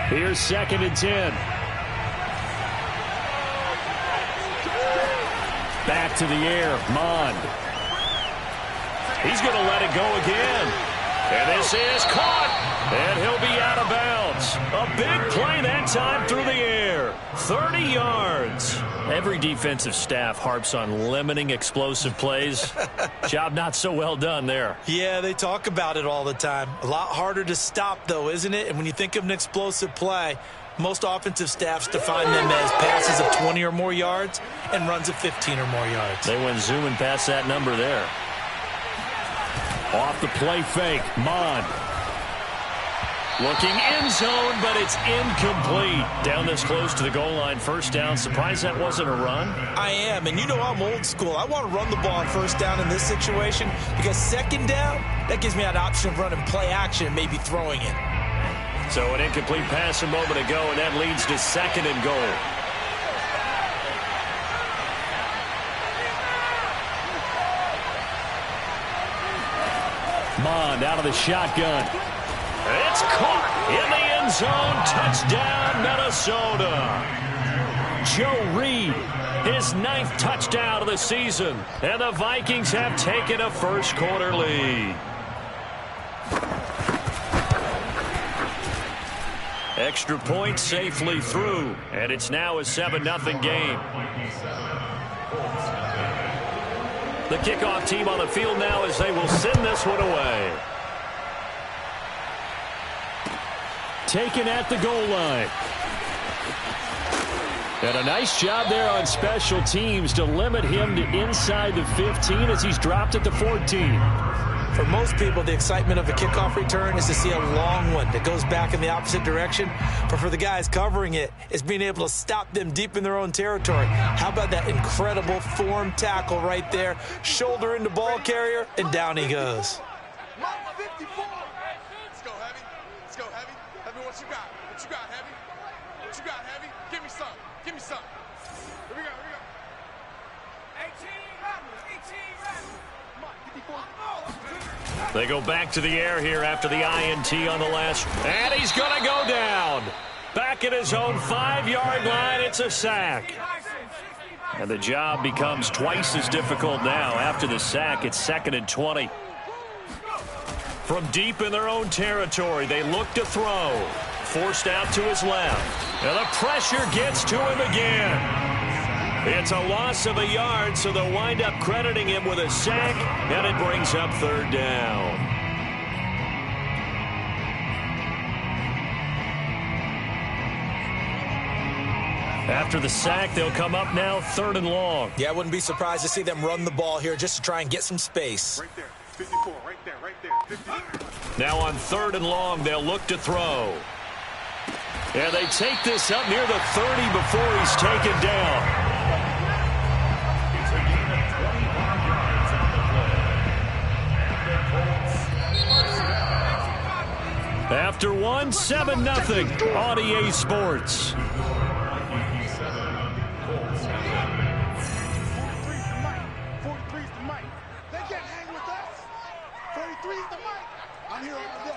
Here's 2nd and 10. Back to the air, Mond. He's going to let it go again. And this is caught. And he'll be out of bounds. A big play that time through the air. 30 yards. Every defensive staff harps on limiting explosive plays. Job not so well done there. Yeah, they talk about it all the time. A lot harder to stop, though, isn't it? And when you think of an explosive play, most offensive staffs define them as passes of 20 or more yards and runs of 15 or more yards. They went zooming past that number there. Off the play fake, Mond. Looking end zone, but it's incomplete. Down this close to the goal line, 1st down. Surprised that wasn't a run? I am, and you know I'm old school. I want to run the ball on 1st down in this situation because 2nd down, that gives me an option of running play action and maybe throwing it. So an incomplete pass a moment ago, and that leads to 2nd and goal. Mond out of the shotgun. It's caught in the end zone. Touchdown, Minnesota. Joe Reed, his 9th touchdown of the season. And the Vikings have taken a 1st quarter lead. Extra point safely through. And it's now a 7-0 game. The kickoff team on the field now as they will send this one away. Taken at the goal line. And a nice job there on special teams to limit him to inside the 15 as he's dropped at the 14. For most people, the excitement of a kickoff return is to see a long one that goes back in the opposite direction. But for the guys covering it, it's being able to stop them deep in their own territory. How about that incredible form tackle right there? Shoulder into ball carrier, and down he goes. Let's go, Heavy. Let's go, Heavy. Heavy, what you got? What you got, Heavy? What you got, Heavy? Give me some. Give me some. Here we go, here we go. 18 Come on, get the ball. They go back to the air here after the INT on the last. And he's going to go down. Back at his own 5-yard line. It's a sack. And the job becomes twice as difficult now. After the sack, it's 2nd and 20. From deep in their own territory, they look to throw. Forced out to his left. And the pressure gets to him again. It's a loss of a yard, so they'll wind up crediting him with a sack, and it brings up 3rd down. After the sack, they'll come up now 3rd and long. Yeah, I wouldn't be surprised to see them run the ball here just to try and get some space. Right there. 54, right there. 50. Now on 3rd and long, they'll look to throw. And they take this up near the 30 before he's taken down. After one, 7-0 on EA Sports. 43's the mic. They can't hang with us. 43's the mic. I'm here all day.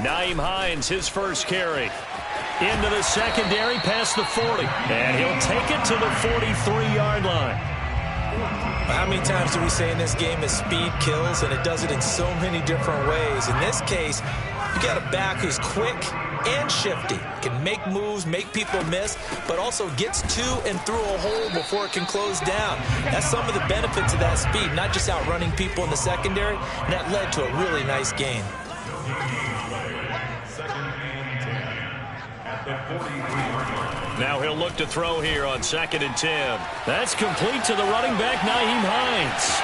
Nyheim Hines, his first carry. Into the secondary, past the 40. And he'll take it to the 43-yard line. How many times do we say in this game that speed kills, and it does it in so many different ways? In this case, you got a back who's quick and shifty, can make moves, make people miss, but also gets to and through a hole before it can close down. That's some of the benefits of that speed, not just outrunning people in the secondary, and that led to a really nice gain. Now he'll look to throw here on 2nd and 10. That's complete to the running back, Nyheim Hines.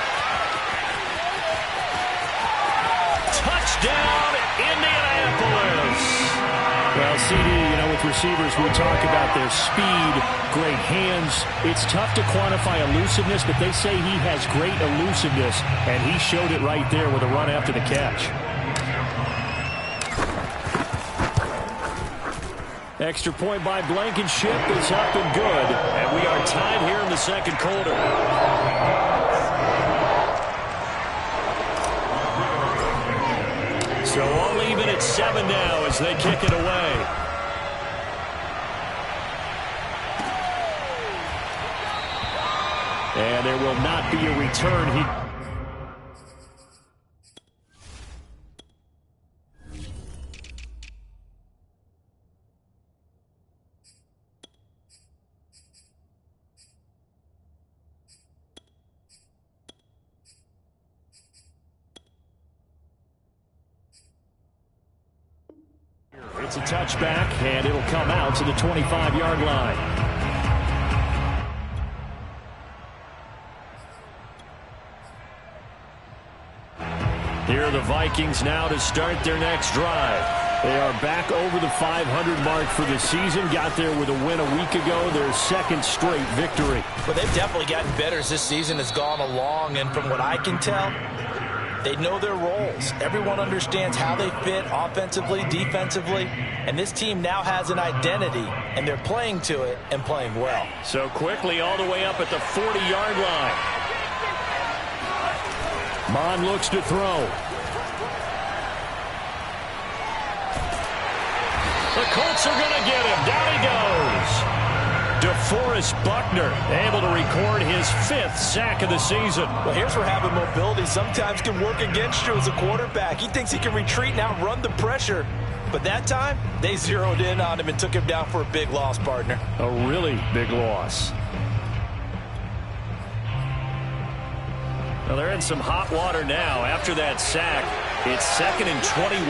Touchdown, Indianapolis. Well, CD, with receivers, we talk about their speed, great hands. It's tough to quantify elusiveness, but they say he has great elusiveness, and he showed it right there with a run after the catch. Extra point by Blankenship is up and good. And we are tied here in the 2nd quarter. So all even at 7 now as they kick it away. And there will not be a return here. It's a touchback, and it'll come out to the 25-yard line. Here are the Vikings now to start their next drive. They are back over the 500 mark for the season. Got there with a win a week ago, their second straight victory. Well, they've definitely gotten better as this season has gone along, and from what I can tell, they know their roles. Everyone understands how they fit offensively, defensively, and this team now has an identity, and they're playing to it and playing well. So quickly all the way up at the 40-yard line. Mon looks to throw. The Colts are going to get him. Down he goes. DeForest Buckner able to record his 5th sack of the season. Well, here's where having mobility sometimes can work against you as a quarterback. He thinks he can retreat and outrun the pressure. But that time, they zeroed in on him and took him down for a big loss, partner. A really big loss. Well, they're in some hot water now. After that sack, it's 2nd and 21.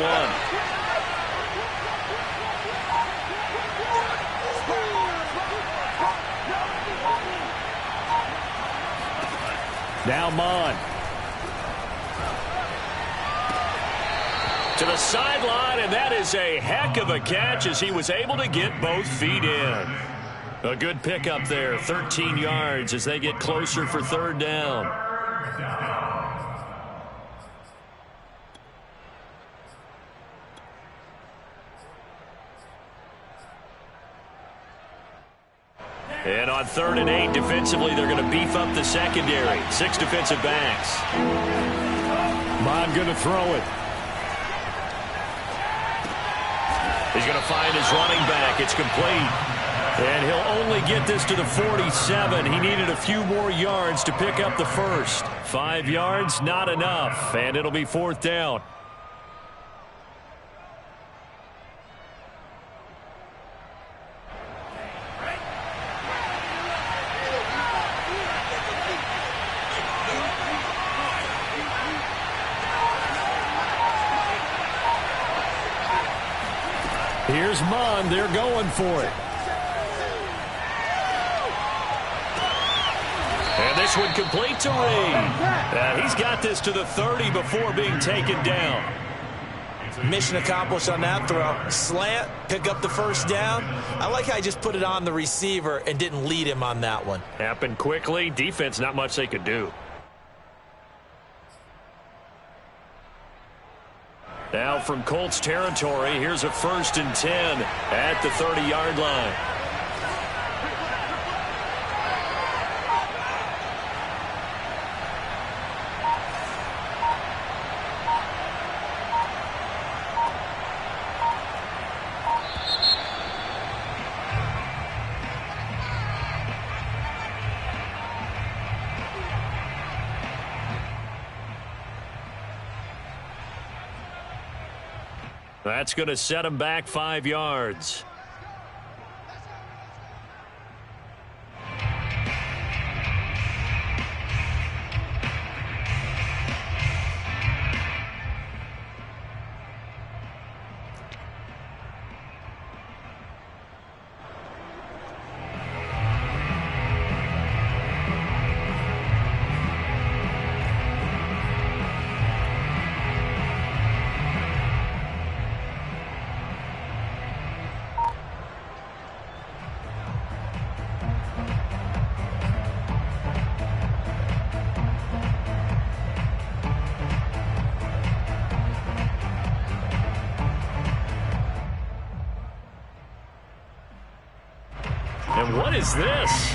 Now Mon. To the sideline, and that is a heck of a catch as he was able to get both feet in. A good pickup there, 13 yards as they get closer for 3rd down. And on 3rd and 8, defensively, they're going to beef up the secondary. 6 defensive backs. Mon going to throw it. He's going to find his running back. It's complete. And he'll only get this to the 47. He needed a few more yards to pick up the first. 5 yards, not enough. And it'll be 4th down. Here's Mon. They're going for it. And this one complete to Reed. He's got this to the 30 before being taken down. Mission accomplished on that throw. Slant, pick up the 1st down. I like how I just put it on the receiver and didn't lead him on that one. Happened quickly. Defense, not much they could do. Now from Colts territory, here's a 1st and 10 at the 30-yard line. That's going to set him back 5 yards. And what is this?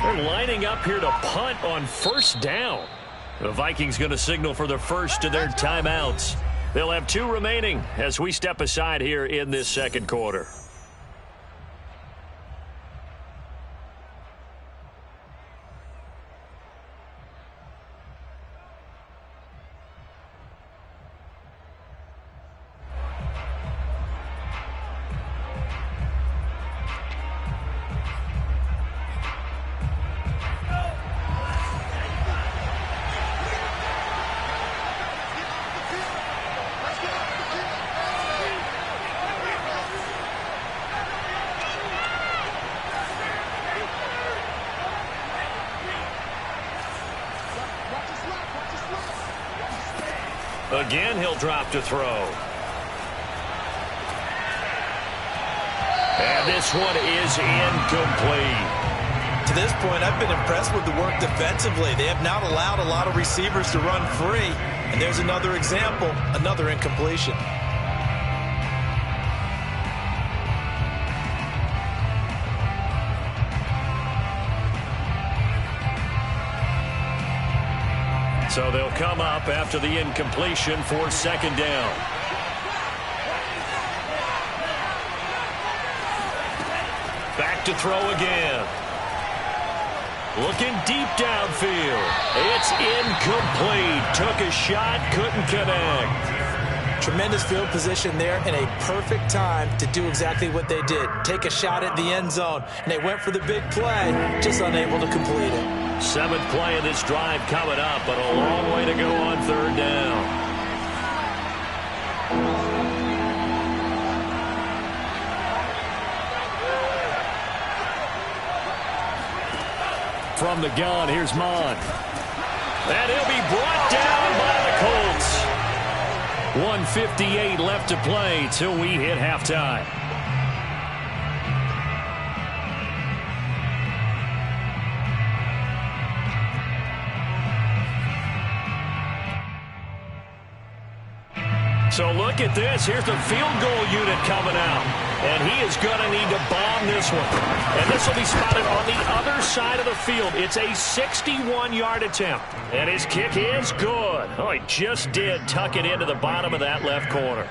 They're lining up here to punt on 1st down. The Vikings going to signal for the first of their timeouts. They'll have 2 remaining as we step aside here in this second quarter. Again, he'll drop to throw. And this one is incomplete. To this point, I've been impressed with the work defensively. They have not allowed a lot of receivers to run free. And there's another example, another incompletion. So they'll come up after the incompletion for second down. Back to throw again. Looking deep downfield. It's incomplete. Took a shot, couldn't connect. Tremendous field position there and a perfect time to do exactly what they did. Take a shot at the end zone. And they went for the big play, just unable to complete it. 7th play of this drive coming up, but a long way to go on third down. From the gun, here's Mon. And he'll be brought down by the Colts. 1:58 left to play till we hit halftime. So look at this. Here's the field goal unit coming out. And he is going to need to bomb this one. And this will be spotted on the other side of the field. It's a 61-yard attempt. And his kick is good. Oh, he just did tuck it into the bottom of that left corner.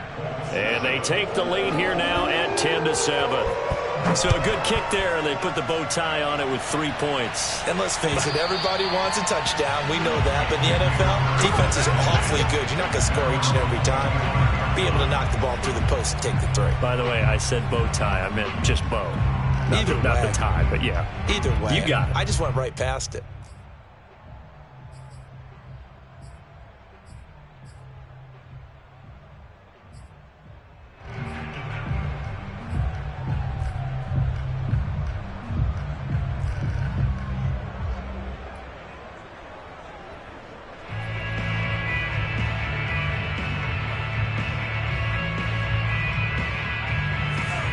And they take the lead here now at 10-7. So a good kick there, and they put the bow tie on it with 3 points. And let's face it, everybody wants a touchdown. We know that. But in the NFL, defenses are awfully good. You're not going to score each and every time. Be able to knock the ball through the post and take the 3. By the way, I said bow tie. I meant just bow. Not the tie, but yeah. Either way. You got it. I just went right past it.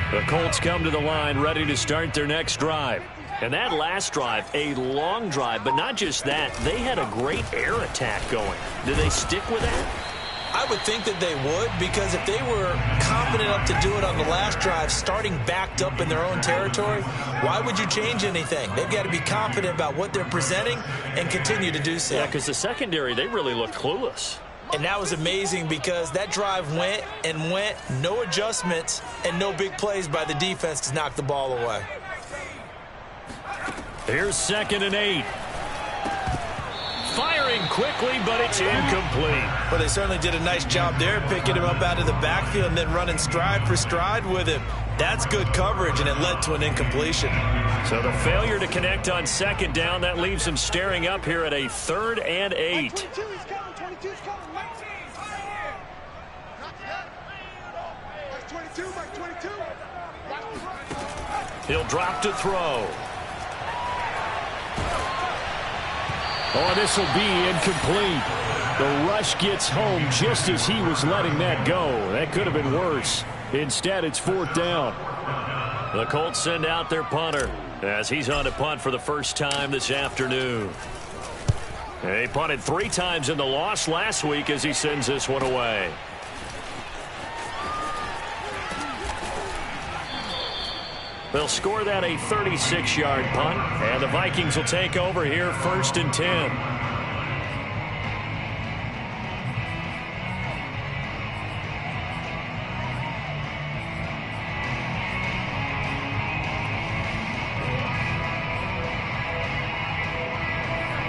The Colts come to the line ready to start their next drive. And that last drive, a long drive, but not just that. They had a great air attack going. Did they stick with that? I would think that they would, because if they were confident enough to do it on the last drive, starting backed up in their own territory, why would you change anything? They've got to be confident about what they're presenting and continue to do so. Yeah, because the secondary, they really looked clueless. And that was amazing because that drive went and went, no adjustments, and no big plays by the defense to knock the ball away. Here's 2nd and 8. Firing quickly, but it's incomplete. Well, they certainly did a nice job there, picking him up out of the backfield and then running stride for stride with him. That's good coverage, and it led to an incompletion. So the failure to connect on 2nd down, that leaves him staring up here at a 3rd and 8. He'll drop to throw. Oh, this will be incomplete. The rush gets home just as he was letting that go. That could have been worse. Instead, it's 4th down. The Colts send out their punter as he's on to punt for the first time this afternoon. He punted 3 times in the loss last week as he sends this one away. They'll score that a 36-yard punt, and the Vikings will take over here 1st and 10.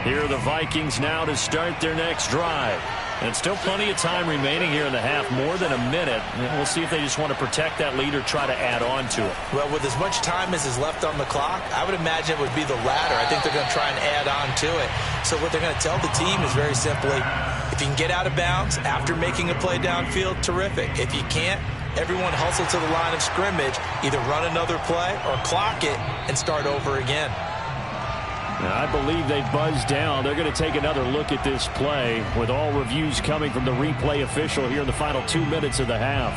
Here are the Vikings now to start their next drive. And still plenty of time remaining here in the half, more than a minute. And we'll see if they just want to protect that lead or try to add on to it. Well, with as much time as is left on the clock, I would imagine it would be the latter. I think they're going to try and add on to it. So what they're going to tell the team is very simply, if you can get out of bounds after making a play downfield, terrific. If you can't, everyone hustle to the line of scrimmage, either run another play or clock it and start over again. And I believe they buzzed down. They're going to take another look at this play with all reviews coming from the replay official here in the final 2 minutes of the half.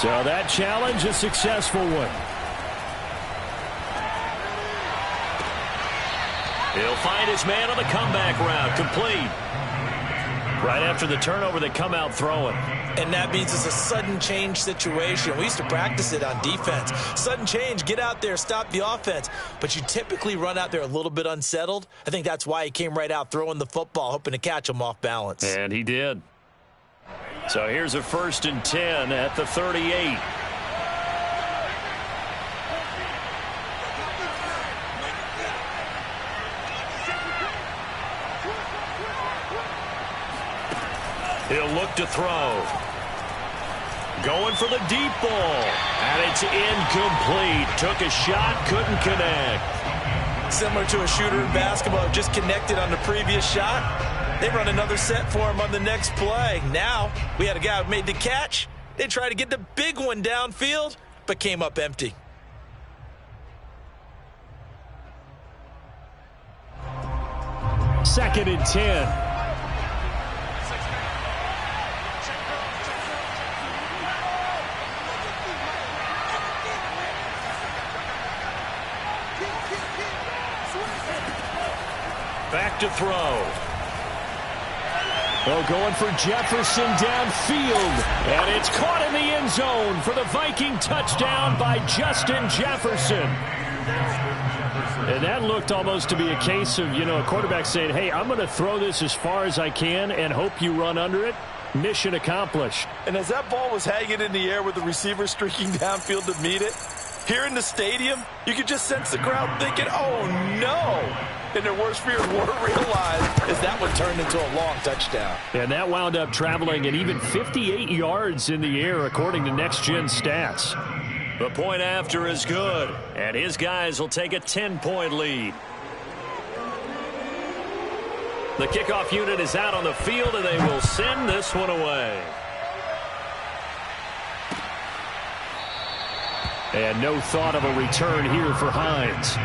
So that challenge, a successful one. He'll find his man on the comeback route, complete. Right after the turnover, they come out throwing. And that means it's a sudden change situation. We used to practice it on defense. Sudden change, get out there, stop the offense. But you typically run out there a little bit unsettled. I think that's why he came right out throwing the football, hoping to catch him off balance. And he did. So here's a 1st and 10 at the 38. He'll look to throw. Going for the deep ball. And it's incomplete. Took a shot, couldn't connect. Similar to a shooter in basketball, just connected on the previous shot. They run another set for him on the next play. Now, we had a guy who made the catch. They tried to get the big one downfield, but came up empty. Second and 10. Back to throw. Oh, going for Jefferson downfield. And it's caught in the end zone for the Viking touchdown by Justin Jefferson. And that looked almost to be a case of, a quarterback saying, hey, I'm going to throw this as far as I can and hope you run under it. Mission accomplished. And as that ball was hanging in the air with the receiver streaking downfield to meet it, here in the stadium, you could just sense the crowd thinking, oh, no. And their worst fears weren't realized as that one turned into a long touchdown. And that wound up traveling at even 58 yards in the air, according to Next Gen stats. The point after is good, and his guys will take a 10-point lead. The kickoff unit is out on the field, and they will send this one away. And no thought of a return here for Hines.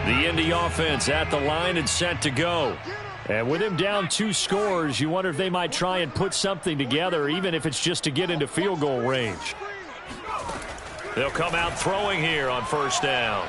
The Indy offense at the line and set to go. And with him down 2 scores, you wonder if they might try and put something together, even if it's just to get into field goal range. They'll come out throwing here on 1st down.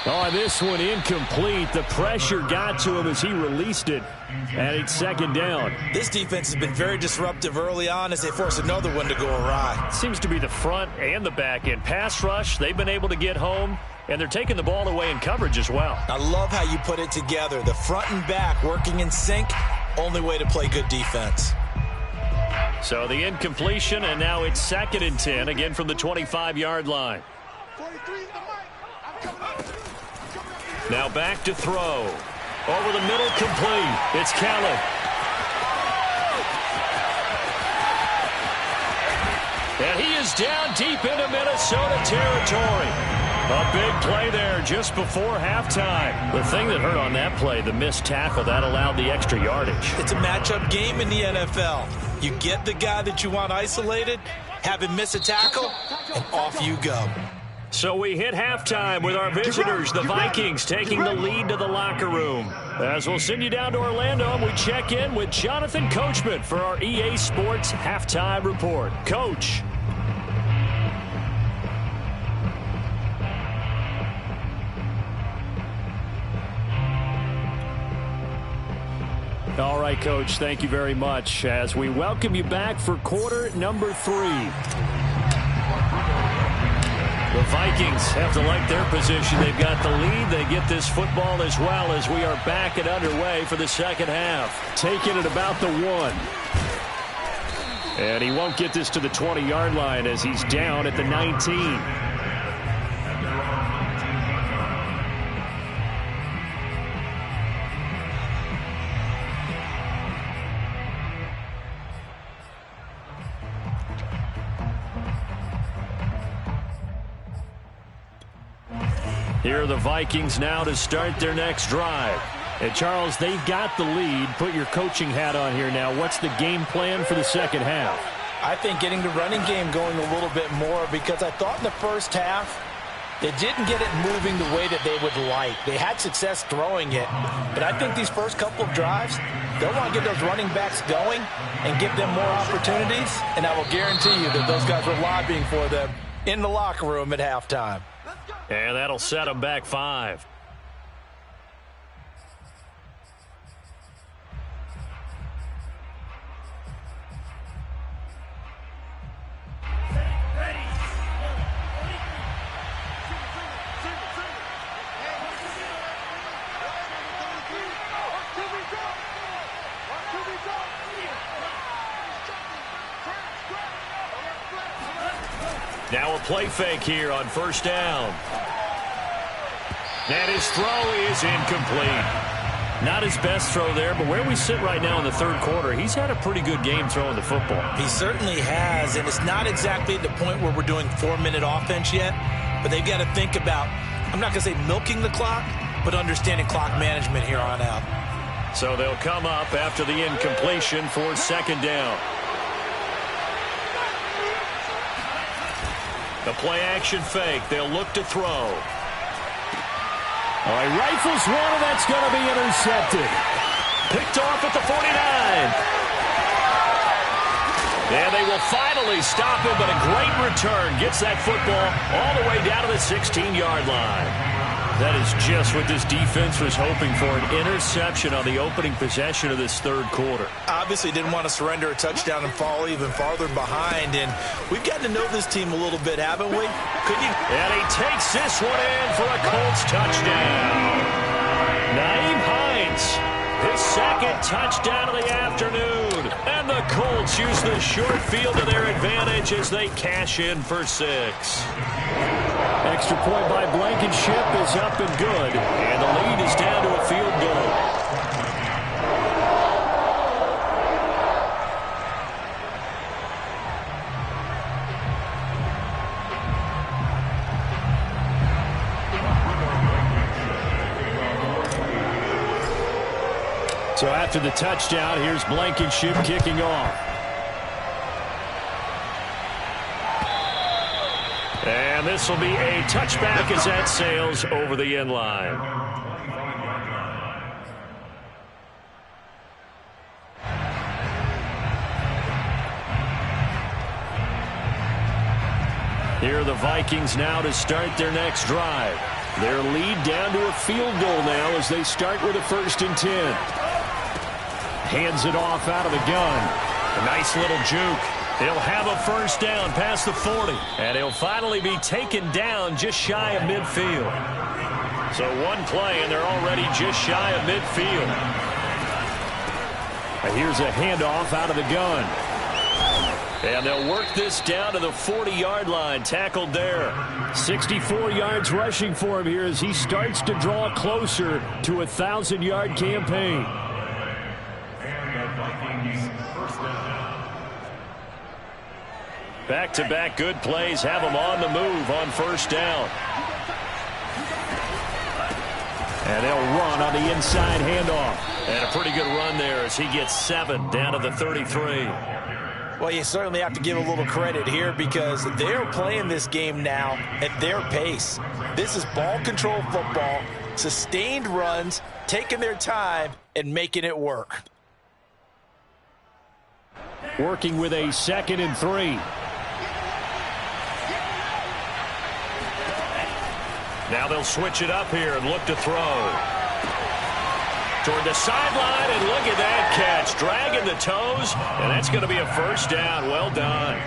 Oh, this one incomplete. The pressure got to him as he released it. And it's 2nd down. This defense has been very disruptive early on as they force another one to go awry. Seems to be the front and the back end. Pass rush, they've been able to get home, and they're taking the ball away in coverage as well. I love how you put it together. The front and back working in sync, only way to play good defense. So the incompletion, and now it's 2nd and 10, again from the 25-yard line. Now back to throw. Over the middle, complete. It's Kelly. And he is down deep into Minnesota territory. A big play there just before halftime. The thing that hurt on that play, the missed tackle, that allowed the extra yardage. It's a matchup game in the NFL. You get the guy that you want isolated, have him miss a tackle, and off you go. So we hit halftime with our visitors, the Vikings, taking the lead to the locker room. As we'll send you down to Orlando, and we check in with Jonathan Coachman for our EA Sports Halftime Report. Coach. right, Coach. Thank you very much as we welcome you back for quarter number 3. The Vikings have to like their position. They've got the lead. They get this football as well as we are back and underway for the second half. Taking it about the 1. And he won't get this to the 20-yard line as he's down at the 19. Here are the Vikings now to start their next drive. And Charles, they've got the lead. Put your coaching hat on here now. What's the game plan for the second half? I think getting the running game going a little bit more, because I thought in the first half they didn't get it moving the way that they would like. They had success throwing it, but I think these first couple of drives, they'll want to get those running backs going and give them more opportunities, and I will guarantee you that those guys were lobbying for them in the locker room at halftime. And that'll set them back 5. Now a play fake here on first down. And his throw is incomplete. Not his best throw there, but where we sit right now in the third quarter, he's had a pretty good game throwing the football. He certainly has, and it's not exactly the point where we're doing 4-minute offense yet, but they've got to think about, I'm not going to say milking the clock, but understanding clock management here on out. So they'll come up after the incompletion for second down. The play action fake. They'll look to throw. All right, rifles one, and that's going to be intercepted. Picked off at the 49. And they will finally stop him, but a great return. Gets that football all the way down to the 16-yard line. That is just what this defense was hoping for, an interception on the opening possession of this third quarter. Obviously didn't want to surrender a touchdown and fall even farther behind, and we've gotten to know this team a little bit, haven't we? Couldn't you? And he takes this one in for a Colts touchdown. Naeem Hines, his second touchdown of the afternoon. And the Colts use the short field to their advantage as they cash in for 6. Extra point by Blankenship is up and good. And the lead is down to a field goal. So after the touchdown, here's Blankenship kicking off. And this will be a touchback as that sails over the end line. Here are the Vikings now to start their next drive. Their lead down to a field goal now as they start with a 1st and 10. Hands it off out of the gun. A nice little juke. He'll have a first down past the 40. And he'll finally be taken down just shy of midfield. So one play, and they're already just shy of midfield. Here's a handoff out of the gun. And they'll work this down to the 40-yard line, tackled there. 64 yards rushing for him here as he starts to draw closer to a 1,000-yard campaign. Back-to-back good plays have him on the move on first down. And they'll run on the inside handoff. And a pretty good run there as he gets 7 down to the 33. Well, you certainly have to give a little credit here because they're playing this game now at their pace. This is ball control football, sustained runs, taking their time and making it work. Working with a 2nd and 3. Now they'll switch it up here and look to throw. toward the sideline, and look at that catch. Dragging the toes, and that's going to be a first down. Well done.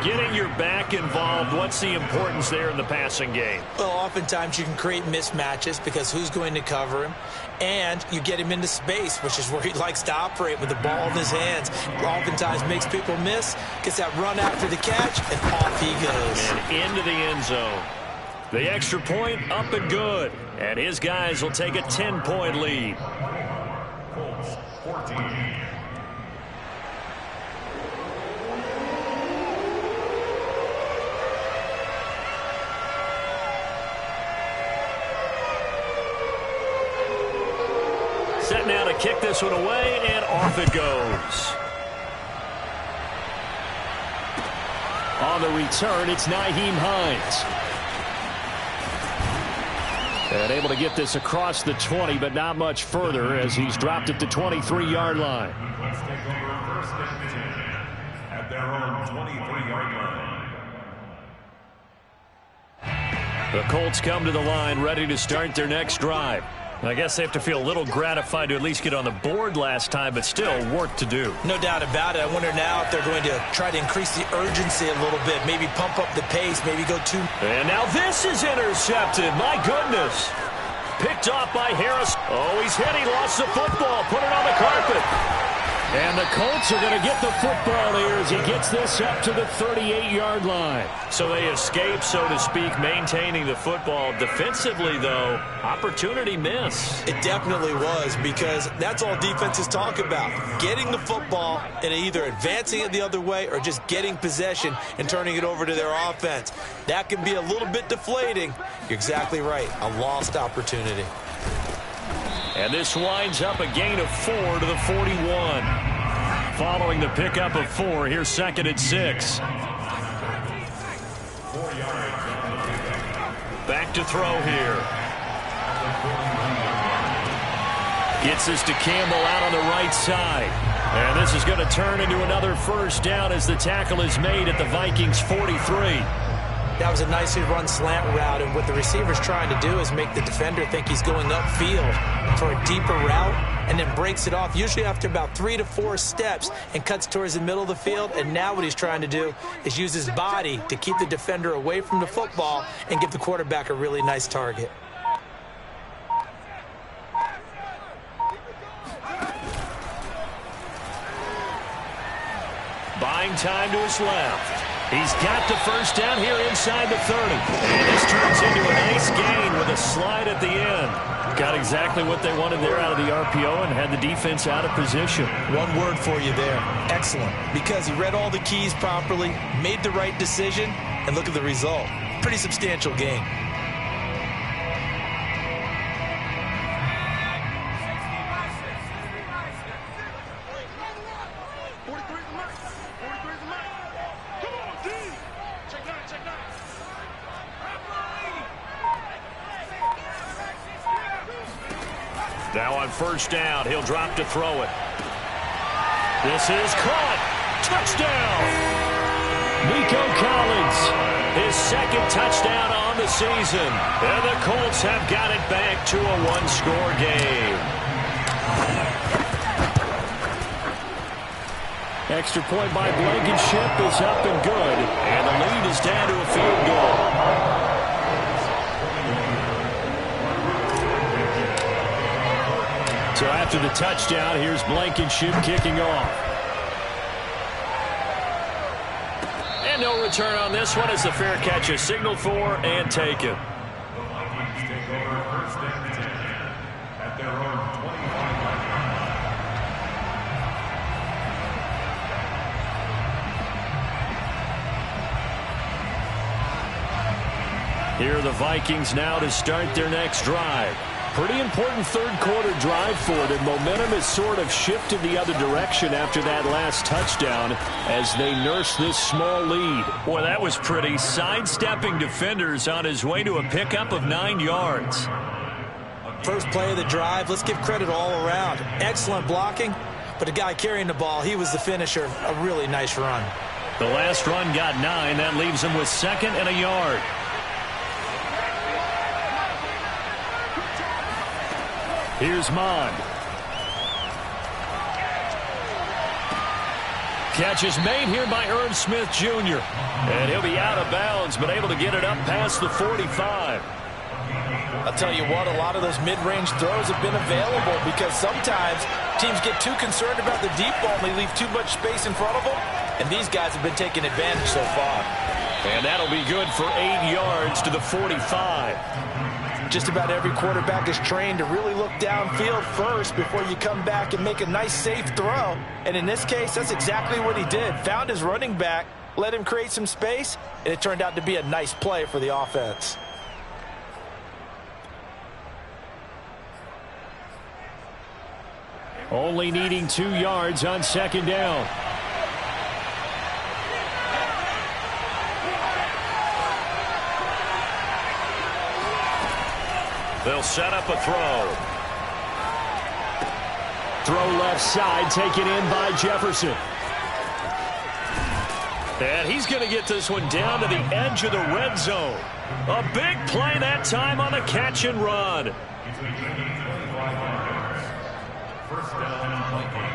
Getting your back involved, what's the importance there in the passing game? Well, oftentimes you can create mismatches because who's going to cover him? And you get him into space, which is where he likes to operate with the ball in his hands. Oftentimes makes people miss, gets that run after the catch, and off he goes. And into the end zone. The extra point up and good. And his guys will take a 10-point lead. Colts 14. Set now to kick this one away, and off it goes. On the return, it's Nyheim Hines. And able to get this across the 20, but not much further as he's dropped it to 23-yard line. Let's take over first and 10 at their own 23-yard line. The Colts come to the line ready to start their next drive. I guess they have to feel a little gratified to at least get on the board last time, but still work to do. No doubt about it. I wonder now if they're going to try to increase the urgency a little bit, maybe pump up the pace, maybe go too. And now this is intercepted. My goodness. Picked off by Harris. Oh, he's hit. He lost the football. Put it on the carpet. And the Colts are going to get the football here as he gets this up to the 38-yard line. So they escape, so to speak, maintaining the football. Defensively, though, opportunity miss. It definitely was, because that's all defenses talk about. Getting the football and either advancing it the other way or just getting possession and turning it over to their offense. That can be a little bit deflating. You're exactly right. A lost opportunity. And this winds up a gain of 4 to the 41. Following the pickup of 4, here's second and 6. Back to throw here. Gets this to Campbell out on the right side. And this is going to turn into another first down as the tackle is made at the Vikings 43. That was a nicely run slant route, and what the receiver's trying to do is make the defender think he's going upfield for a deeper route and then breaks it off, usually after about 3 to 4 steps, and cuts towards the middle of the field. And now what he's trying to do is use his body to keep the defender away from the football and give the quarterback a really nice target. Buying time to his left. He's got the first down here inside the 30. And this turns into a nice gain with a slide at the end. Got exactly what they wanted there out of the RPO and had the defense out of position. One word for you there. Excellent. Because he read all the keys properly, made the right decision, and look at the result. Pretty substantial gain. Now on first down, he'll drop to throw it. This is caught. Touchdown. Nico Collins, his second touchdown on the season. And the Colts have got it back to a one-score game. Extra point by Blankenship is up and good. And the lead is down to a field goal. So after the touchdown, here's Blankenship kicking off. And no return on this one as the fair catch is signaled for and taken. The Vikings take over first and 10 at their own 25-yard line. Here are the Vikings now to start their next drive. Pretty important third-quarter drive for them. Momentum has sort of shifted the other direction after that last touchdown as they nurse this small lead. Boy, that was pretty. Sidestepping defenders on his way to a pickup of 9 yards. First play of the drive, let's give credit all around. Excellent blocking, but the guy carrying the ball, he was the finisher. A really nice run. The last run got 9. That leaves him with 2nd and a yard. Here's Mond. Catch is made here by Irv Smith Jr. And he'll be out of bounds, but able to get it up past the 45. I'll tell you what, a lot of those mid-range throws have been available because sometimes teams get too concerned about the deep ball and they leave too much space in front of them. And these guys have been taking advantage so far. And that'll be good for 8 yards to the 45. Just about every quarterback is trained to really look downfield first before you come back and make a nice, safe throw. And in this case, that's exactly what he did. Found his running back, let him create some space, and it turned out to be a nice play for the offense. Only needing 2 yards on second down. They'll set up a throw. Throw left side, taken in by Jefferson. And he's going to get this one down to the edge of the red zone. A big play that time on a catch and run. First down, Vikings.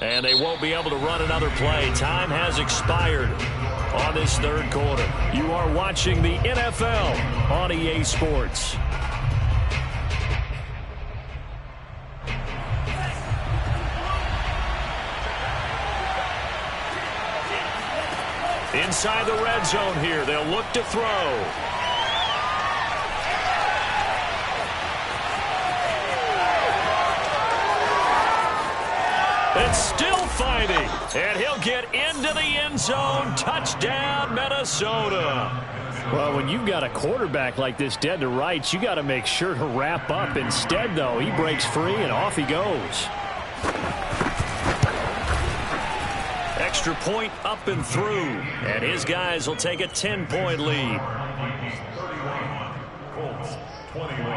And they won't be able to run another play. Time has expired on this third quarter. You are watching the NFL on EA Sports. Inside the red zone here, they'll look to throw. It's still fighting, and he'll get into the end zone. Touchdown, Minnesota. Well, when you've got a quarterback like this dead to rights, you got to make sure to wrap up. Instead, though, he breaks free and off he goes. Extra point up and through, and his guys will take a 10-point lead. Vikings 31, Colts 21.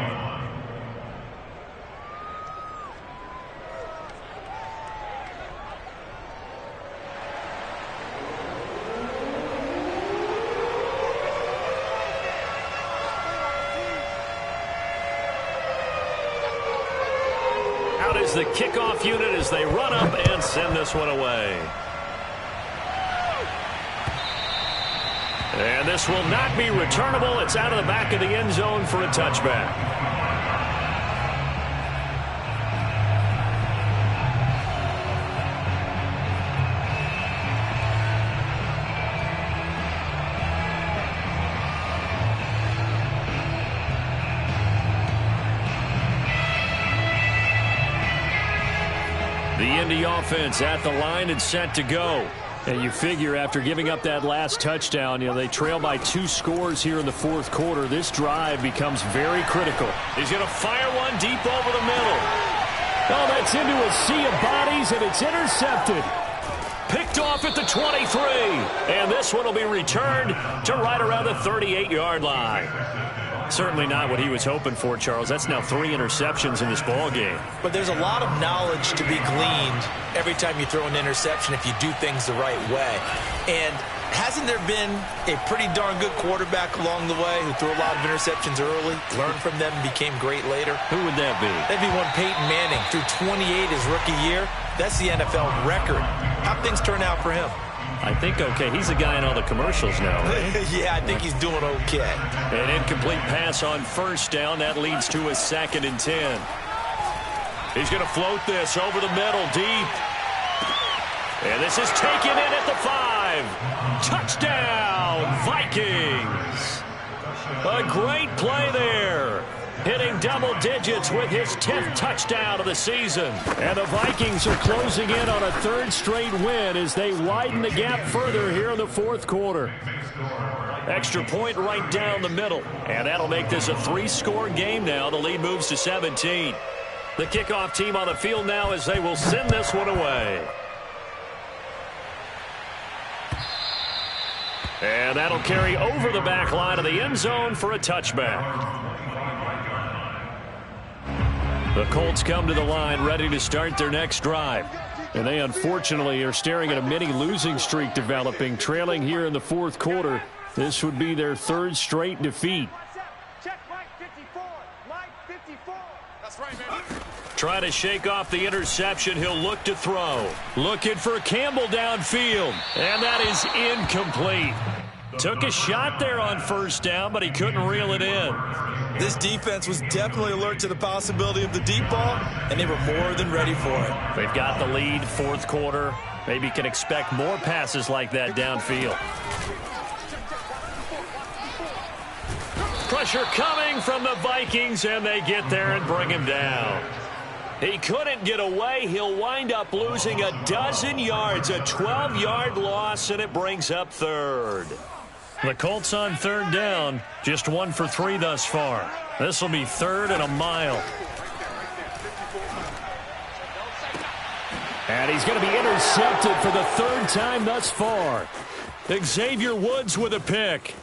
Out is the kickoff unit as they run up and send this one away. And this will not be returnable. It's out of the back of the end zone for a touchback. The Indy offense at the line and set to go. And you figure after giving up that last touchdown, they trail by 2 scores here in the fourth quarter. This drive becomes very critical. He's going to fire one deep over the middle. Oh, that's into a sea of bodies, and it's intercepted. Picked off at the 23. And this one will be returned to right around the 38-yard line. Certainly not what he was hoping for, Charles. That's now 3 interceptions in this ball game. But there's a lot of knowledge to be gleaned every time you throw an interception if you do things the right way. And hasn't there been a pretty darn good quarterback along the way who threw a lot of interceptions early, learned from them, and became great later? Who would that be? That'd be one Peyton Manning. Threw 28 his rookie year. That's the NFL record. How'd things turn out for him? I think okay. He's the guy in all the commercials now, right? Yeah, I think he's doing okay. An incomplete pass on first down. That leads to a 2nd and 10. He's going to float this over the middle deep. And this is taken in at the 5. Touchdown, Vikings. A great play there. Hitting double digits with his 10th touchdown of the season. And the Vikings are closing in on a 3rd straight win as they widen the gap further here in the fourth quarter. Extra point right down the middle. And that'll make this a 3-score game now. The lead moves to 17. The kickoff team on the field now as they will send this one away. And that'll carry over the back line of the end zone for a touchback. The Colts come to the line ready to start their next drive. And they unfortunately are staring at a mini losing streak developing, trailing here in the fourth quarter. This would be their third straight defeat. Check Mike 54. Mike 54. That's right, man. Trying to shake off the interception. He'll look to throw. Looking for Campbell downfield. And that is incomplete. Took a shot there on first down, but he couldn't reel it in. This defense was definitely alert to the possibility of the deep ball, and they were more than ready for it. They've got the lead, fourth quarter. Maybe can expect more passes like that downfield. Pressure coming from the Vikings, and they get there and bring him down. He couldn't get away. He'll wind up losing a dozen yards, a 12-yard loss, and it brings up third. The Colts on third down, just 1 for 3 thus far. This will be third and a mile. And he's going to be intercepted for the third time thus far. Xavier Woods with a pick.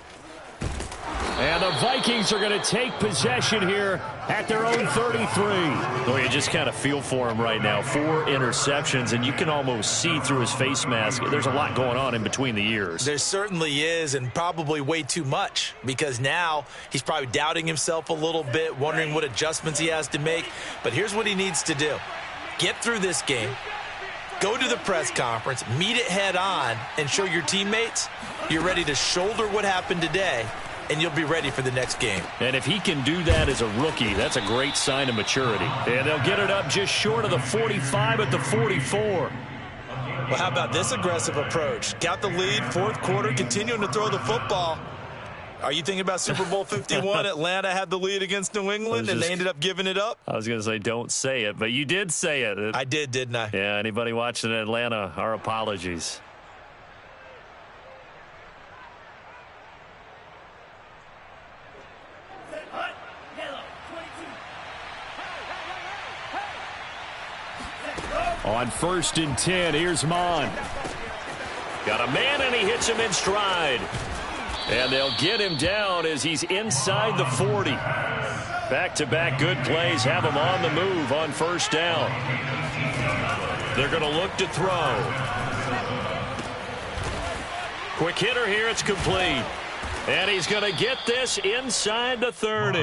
And the Vikings are going to take possession here at their own 33. Well, you just kind of feel for him right now. 4 interceptions, and you can almost see through his face mask. There's a lot going on in between the ears. There certainly is, and probably way too much, because now he's probably doubting himself a little bit, wondering what adjustments he has to make. But here's what he needs to do. Get through this game, go to the press conference, meet it head on, and show your teammates you're ready to shoulder what happened today, and you'll be ready for the next game. And if he can do that as a rookie, that's a great sign of maturity. And they'll get it up just short of the 45 at the 44. Well, how about this aggressive approach? Got the lead, fourth quarter, continuing to throw the football. Are you thinking about Super Bowl 51? Atlanta had the lead against New England, and they ended up giving it up? I was going to say don't say it, but you did say it. I did, didn't I? Yeah, anybody watching in Atlanta, our apologies. On 1st and 10, here's Mon. Got a man, and he hits him in stride. And they'll get him down as he's inside the 40. Back-to-back good plays have him on the move on first down. They're going to look to throw. Quick hitter here, it's complete. And he's going to get this inside the 30.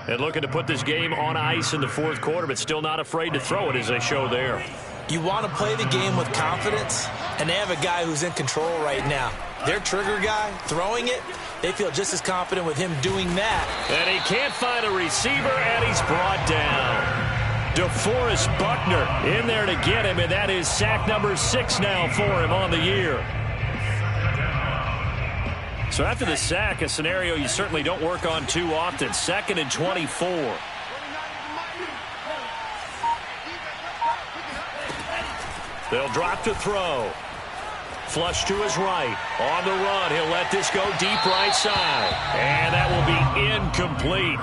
And looking to put this game on ice in the fourth quarter, but still not afraid to throw it as they show there. You want to play the game with confidence, and they have a guy who's in control right now. Their trigger guy throwing it, they feel just as confident with him doing that. And he can't find a receiver, and he's brought down. DeForest Buckner in there to get him, and that is sack number 6 now for him on the year. So after the sack, a scenario you certainly don't work on too often. 2nd and 24. They'll drop to throw. Flush to his right. On the run, he'll let this go deep right side. And that will be incomplete.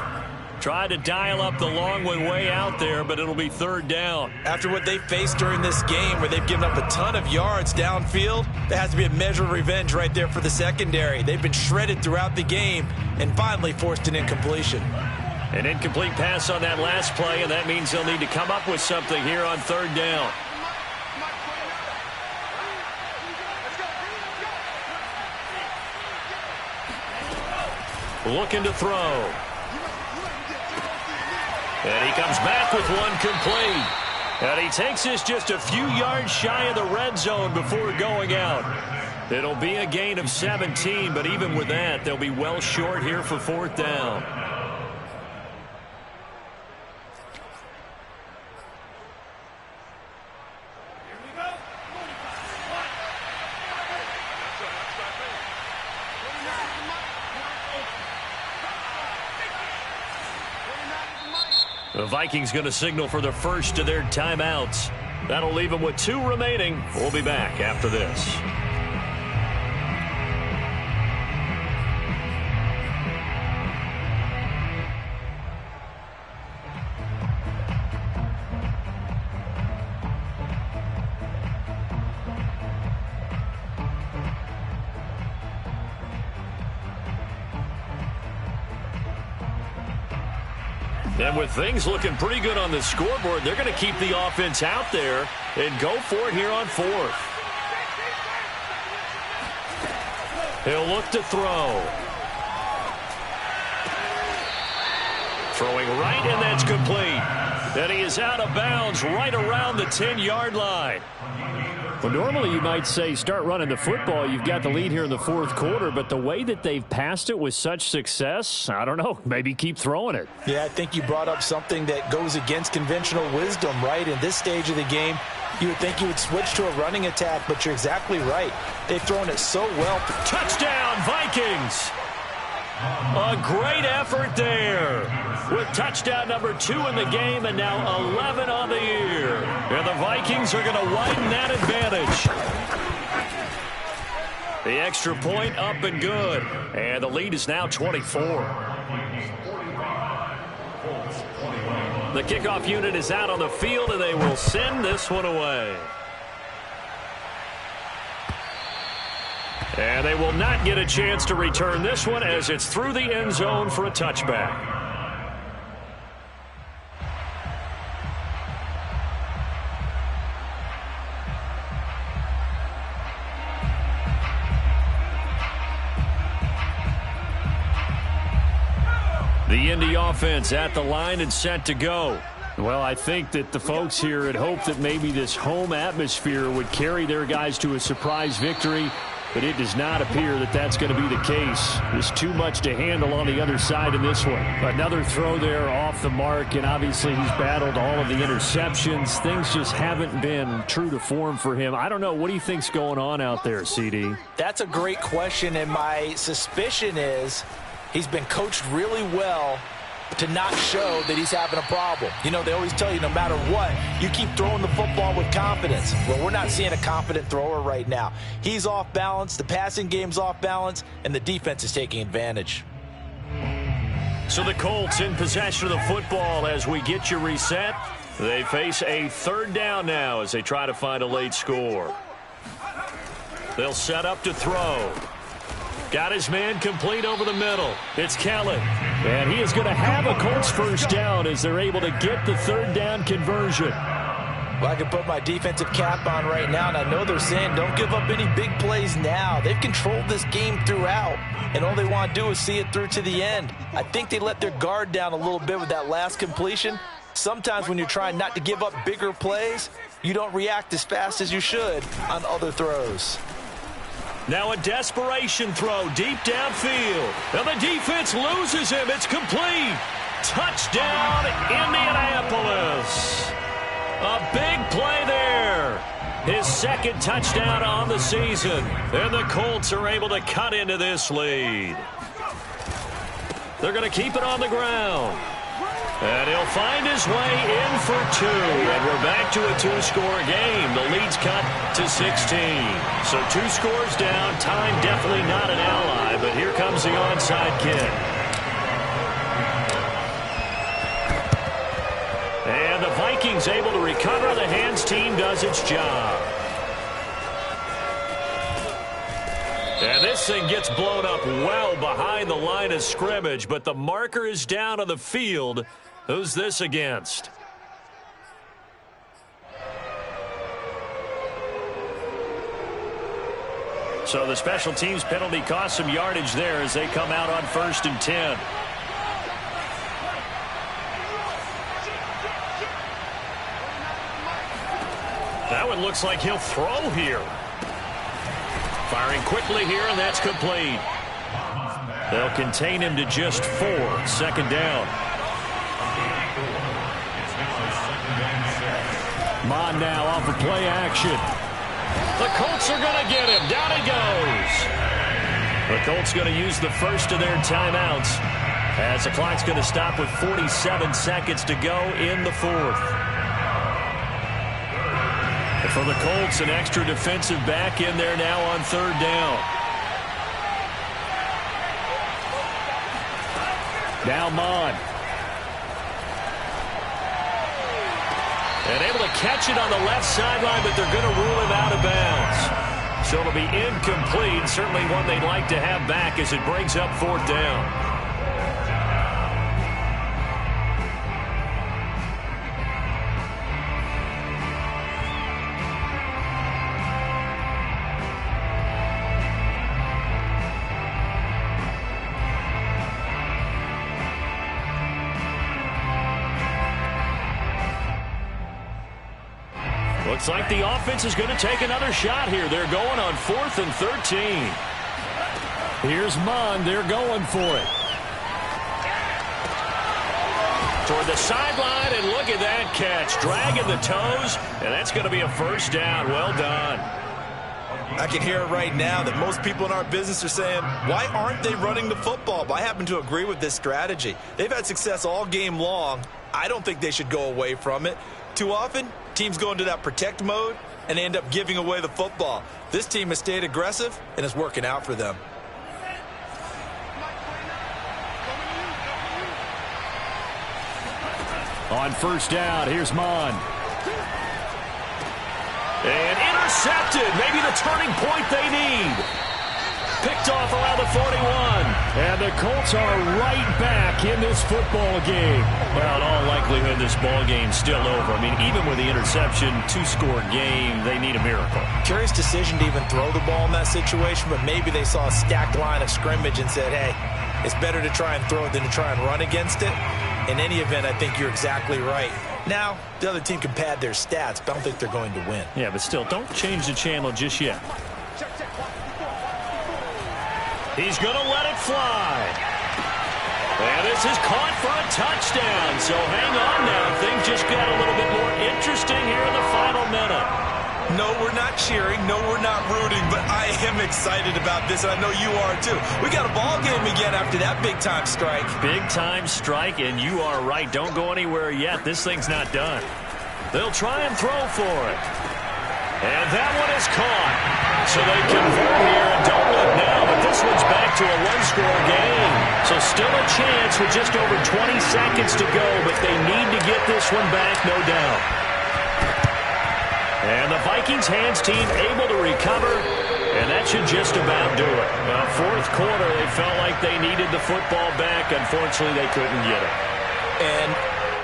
Tried to dial up the long way out there, but it'll be third down. After what they faced during this game where they've given up a ton of yards downfield, there has to be a measure of revenge right there for the secondary. They've been shredded throughout the game and finally forced an incompletion. An incomplete pass on that last play, and that means they'll need to come up with something here on third down. Looking to throw. And he comes back with one complete. And he takes this just a few yards shy of the red zone before going out. It'll be a gain of 17, but even with that, they'll be well short here for fourth down. The Vikings going to signal for the first of their timeouts. That'll leave them with 2 remaining. We'll be back after this. And with things looking pretty good on the scoreboard, they're going to keep the offense out there and go for it here on fourth. He'll look to throw. Throwing right, and that's complete. And he is out of bounds right around the 10-yard line. Well, normally you might say start running the football. You've got the lead here in the fourth quarter, but the way that they've passed it with such success, I don't know, maybe keep throwing it. Yeah, I think you brought up something that goes against conventional wisdom, right? In this stage of the game, you would think you would switch to a running attack, but you're exactly right. They've thrown it so well. Touchdown, Vikings! A great effort there with touchdown number 2 in the game and now 11 on the year. And the Vikings are going to widen that advantage. The extra point up and good. And the lead is now 24. The kickoff unit is out on the field, and they will send this one away. And they will not get a chance to return this one as it's through the end zone for a touchback. The Indy offense at the line and set to go. Well, I think that the folks here had hoped that maybe this home atmosphere would carry their guys to a surprise victory. But it does not appear that that's going to be the case. There's too much to handle on the other side in this one. Another throw there off the mark, and obviously he's battled all of the interceptions. Things just haven't been true to form for him. I don't know. What do you think's going on out there, CD? That's a great question, and my suspicion is he's been coached really well to not show that he's having a problem. You know, they always tell you no matter what, you keep throwing the football with confidence. Well, we're not seeing a confident thrower right now. He's off balance, the passing game's off balance, and the defense is taking advantage. So the Colts in possession of the football as we get you reset. They face a third down now as they try to find a late score. They'll set up to throw. Got his man complete over the middle. It's Kellen. And he is going to have a Colts first down as they're able to get the third down conversion. Well, I can put my defensive cap on right now, and I know they're saying don't give up any big plays now. They've controlled this game throughout, and all they want to do is see it through to the end. I think they let their guard down a little bit with that last completion. Sometimes when you're trying not to give up bigger plays, you don't react as fast as you should on other throws. Now a desperation throw deep downfield. And the defense loses him. It's complete. Touchdown, Indianapolis. A big play there. His second touchdown on the season. And the Colts are able to cut into this lead. They're going to keep it on the ground. And he'll find his way in for 2. And we're back to a 2-score game. The lead's cut to 16. So 2 scores down. Time definitely not an ally. But here comes the onside kick. And the Vikings able to recover. The hands team does its job. And this thing gets blown up well behind the line of scrimmage. But the marker is down on the field. Who's this against? So the special teams penalty cost some yardage there as they come out on 1st and 10. That one looks like he'll throw here. Firing quickly here, and that's complete. They'll contain him to just 4. 2nd down. Mon now off of play action. The Colts are going to get him. Down he goes. The Colts going to use the first of their timeouts as the clock's going to stop with 47 seconds to go in the 4th. And for the Colts, an extra defensive back in there now on 3rd down. Now Mon. And able to catch it on the left sideline, but they're going to rule him out of bounds. So it'll be incomplete. Certainly one they'd like to have back as it brings up 4th down. Looks like the offense is going to take another shot here. They're going on 4th and 13. Here's Mond. They're going for it. Toward the sideline, and look at that catch. Dragging the toes, and that's going to be a first down. Well done. I can hear it right now that most people in our business are saying, why aren't they running the football? But I happen to agree with this strategy. They've had success all game long. I don't think they should go away from it. Too often, teams go into that protect mode and they end up giving away the football. This team has stayed aggressive, and it's working out for them. On first down, here's Mond. And intercepted. Maybe the turning point they need. Picked off around the 41. And the Colts are right back in this football game. Well, in all likelihood, this ball game's still over. I mean, even with the interception, 2-score game, they need a miracle. Curious decision to even throw the ball in that situation, but maybe they saw a stacked line of scrimmage and said, hey, it's better to try and throw it than to try and run against it. In any event, I think you're exactly right. Now, the other team can pad their stats, but I don't think they're going to win. Yeah, but still, don't change the channel just yet. He's going to let it fly. And this is caught for a touchdown. So hang on now. Things just got a little bit more interesting here in the final minute. No, we're not cheering. No, we're not rooting. But I am excited about this, and I know you are too. We got a ball game again after that big-time strike. Big-time strike, and you are right. Don't go anywhere yet. This thing's not done. They'll try and throw for it. And that one is caught. So they convert here, and don't look now, but this one's back to a one-score game. So still a chance with just over 20 seconds to go, but they need to get this one back, no doubt. And the Vikings hands team able to recover, and that should just about do it. Well, fourth quarter, they felt like they needed the football back. Unfortunately, they couldn't get it. And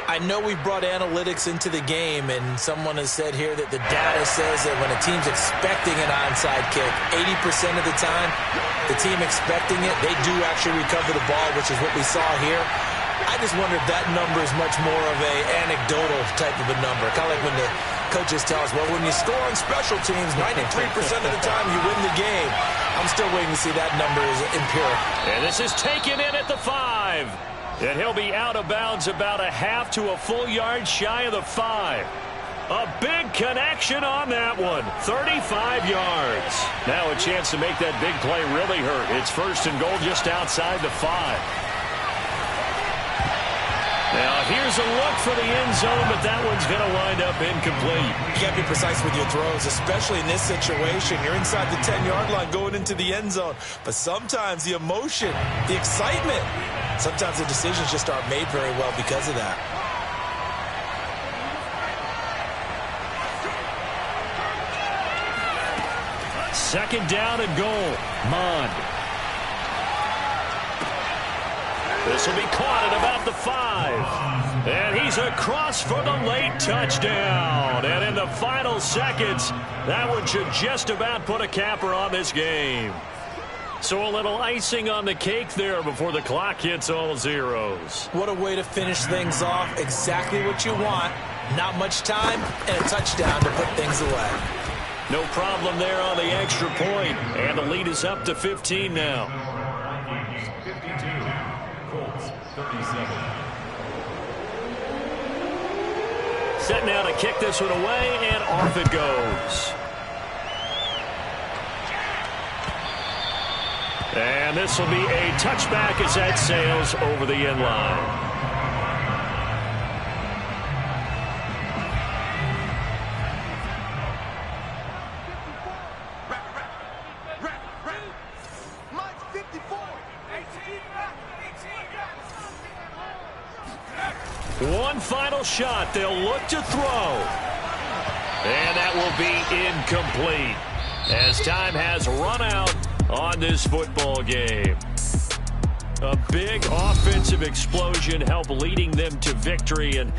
I know we brought analytics into the game, and someone has said here that the data says that when a team's expecting an onside kick, 80% of the time, the team expecting it, they do actually recover the ball, which is what we saw here. I just wonder if that number is much more of a anecdotal type of a number. Kind of like when the coaches tell us, well, when you score on special teams, 93% of the time you win the game. I'm still waiting to see that number is empirical. And this is taken in at the 5. And he'll be out of bounds about a half to a full yard shy of the 5. A big connection on that one. 35 yards. Now a chance to make that big play really hurt. It's first and goal just outside the 5. Now, here's a look for the end zone, but that one's going to wind up incomplete. You got to be precise with your throws, especially in this situation. You're inside the 10-yard line going into the end zone. But sometimes the emotion, the excitement, sometimes the decisions just aren't made very well because of that. Second down and goal. Mond. This will be caught at about the 5. And he's across for the late touchdown. And in the final seconds, that one should just about put a capper on this game. So a little icing on the cake there before the clock hits all zeros. What a way to finish things off. Exactly what you want. Not much time and a touchdown to put things away. No problem there on the extra point. And the lead is up to 15 now. Vikings 52, Colts 37. Set now to kick this one away, and off it goes. And this will be a touchback as that sails over the end line. One final shot. They'll look to throw. And that will be incomplete as time has run out on this football game. A big offensive explosion helped leading them to victory. And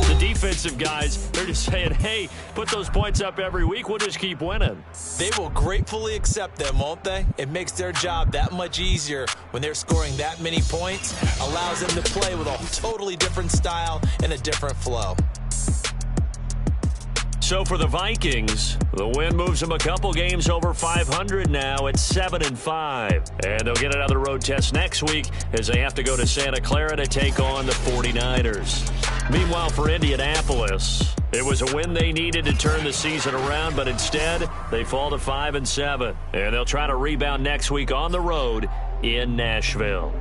the defensive guys, they're just saying, hey, put those points up every week. We'll just keep winning. They will gratefully accept them, won't they? It makes their job that much easier when they're scoring that many points. Allows them to play with a totally different style and a different flow. So for the Vikings, the win moves them a couple games over 500 now at 7-5. And they'll get another road test next week as they have to go to Santa Clara to take on the 49ers. Meanwhile, for Indianapolis, it was a win they needed to turn the season around, but instead they fall to 5-7. And they'll try to rebound next week on the road in Nashville.